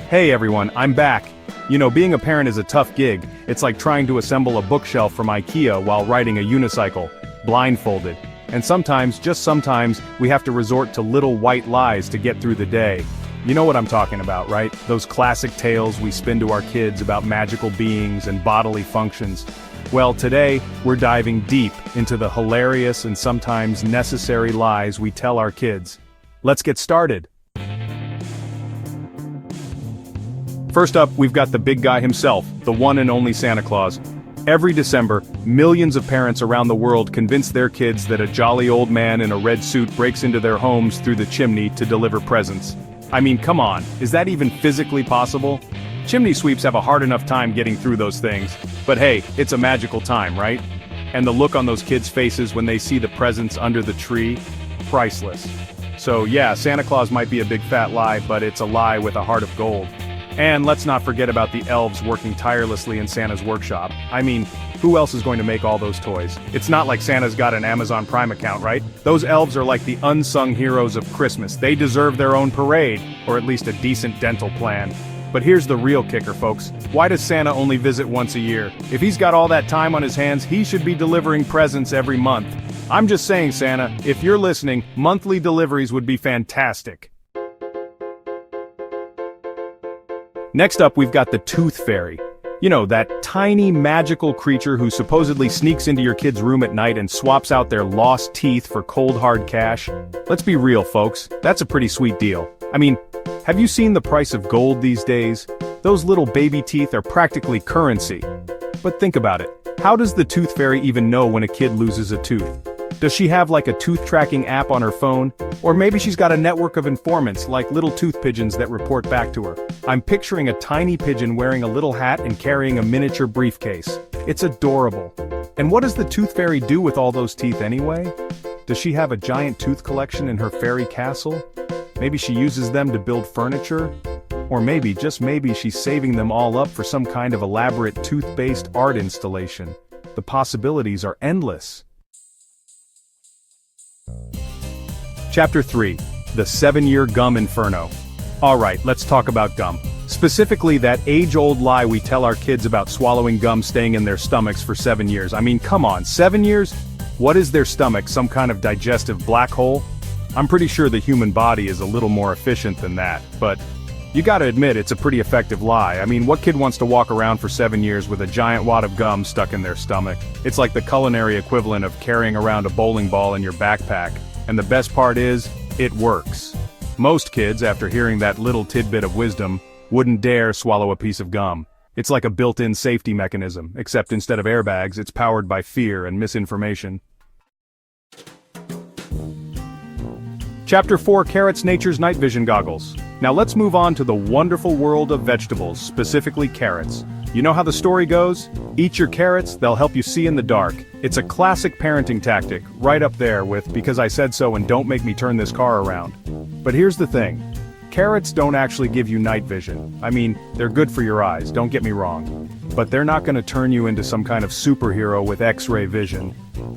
Hey everyone, I'm back. You know, being a parent is a tough gig. It's like trying to assemble a bookshelf from IKEA while riding a unicycle, blindfolded. And sometimes, just sometimes, we have to resort to little white lies to get through the day. You know what I'm talking about, right? Those classic tales we spin to our kids about magical beings and bodily functions. Well, today, we're diving deep into the hilarious and sometimes necessary lies we tell our kids. Let's get started. First up, we've got the big guy himself, the one and only Santa Claus. Every December, millions of parents around the world convince their kids that a jolly old man in a red suit breaks into their homes through the chimney to deliver presents. I mean, come on, is that even physically possible? Chimney sweeps have a hard enough time getting through those things. But hey, it's a magical time, right? And the look on those kids' faces when they see the presents under the tree? Priceless. So yeah, Santa Claus might be a big fat lie, but it's a lie with a heart of gold. And let's not forget about the elves working tirelessly in Santa's workshop. I mean, who else is going to make all those toys? It's not like Santa's got an Amazon Prime account, right? Those elves are like the unsung heroes of Christmas. They deserve their own parade, or at least a decent dental plan. But here's the real kicker, folks. Why does Santa only visit once a year? If he's got all that time on his hands, he should be delivering presents every month. I'm just saying, Santa, if you're listening, monthly deliveries would be fantastic. Next up, we've got the Tooth Fairy. You know, that tiny magical creature who supposedly sneaks into your kid's room at night and swaps out their lost teeth for cold hard cash. Let's be real, folks, that's a pretty sweet deal. I mean, have you seen the price of gold these days? Those little baby teeth are practically currency. But think about it, how does the Tooth Fairy even know when a kid loses a tooth? Does she have like a tooth tracking app on her phone? Or maybe she's got a network of informants like little tooth pigeons that report back to her. I'm picturing a tiny pigeon wearing a little hat and carrying a miniature briefcase. It's adorable. And what does the Tooth Fairy do with all those teeth anyway? Does she have a giant tooth collection in her fairy castle? Maybe she uses them to build furniture? Or maybe, just maybe, she's saving them all up for some kind of elaborate tooth-based art installation. The possibilities are endless. Chapter 3. The 7-Year Gum Inferno. Alright, let's talk about gum. Specifically that age-old lie we tell our kids about swallowing gum staying in their stomachs for 7 years. I mean, come on, 7 years? What is their stomach, some kind of digestive black hole? I'm pretty sure the human body is a little more efficient than that, but you gotta admit it's a pretty effective lie. I mean, what kid wants to walk around for 7 years with a giant wad of gum stuck in their stomach? It's like the culinary equivalent of carrying around a bowling ball in your backpack. And the best part is, it works. Most kids, after hearing that little tidbit of wisdom, wouldn't dare swallow a piece of gum. It's like a built-in safety mechanism, except instead of airbags, it's powered by fear and misinformation. Chapter 4. Carrots, Nature's Night Vision Goggles. Now let's move on to the wonderful world of vegetables, specifically carrots. You know how the story goes? Eat your carrots, they'll help you see in the dark. It's a classic parenting tactic, right up there with because I said so and don't make me turn this car around. But here's the thing. Carrots don't actually give you night vision. I mean, they're good for your eyes, don't get me wrong. But they're not going to turn you into some kind of superhero with X-ray vision.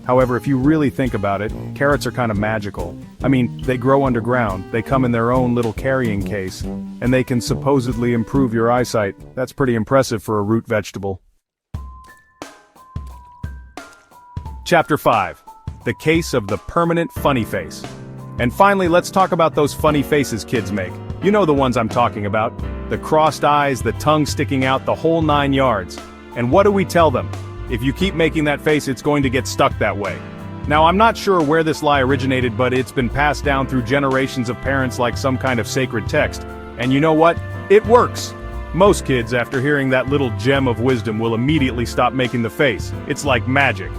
However, if you really think about it, carrots are kind of magical. I mean, they grow underground, they come in their own little carrying case, and they can supposedly improve your eyesight. That's pretty impressive for a root vegetable. Chapter 5. The Case of the Permanent Funny Face. And finally, let's talk about those funny faces kids make. You know the ones I'm talking about. The crossed eyes, the tongue sticking out, the whole 9 yards. And what do we tell them? If you keep making that face, it's going to get stuck that way. Now, I'm not sure where this lie originated, but it's been passed down through generations of parents like some kind of sacred text. And you know what? It works! Most kids, after hearing that little gem of wisdom, will immediately stop making the face. It's like magic.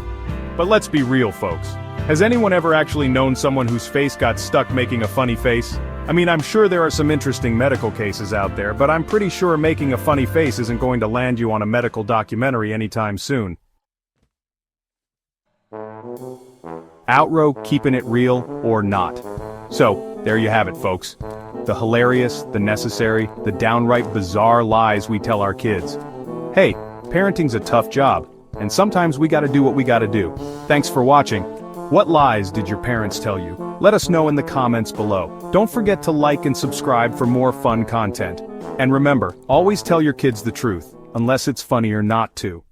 But let's be real, folks. Has anyone ever actually known someone whose face got stuck making a funny face? I mean, I'm sure there are some interesting medical cases out there, but I'm pretty sure making a funny face isn't going to land you on a medical documentary anytime soon. Outrow, keeping it real or not. So, there you have it, folks. The hilarious, the necessary, the downright bizarre lies we tell our kids. Hey, parenting's a tough job, and sometimes we gotta do what we gotta do. Thanks for watching. What lies did your parents tell you? Let us know in the comments below. Don't forget to like and subscribe for more fun content. And remember, always tell your kids the truth, unless it's funnier not to.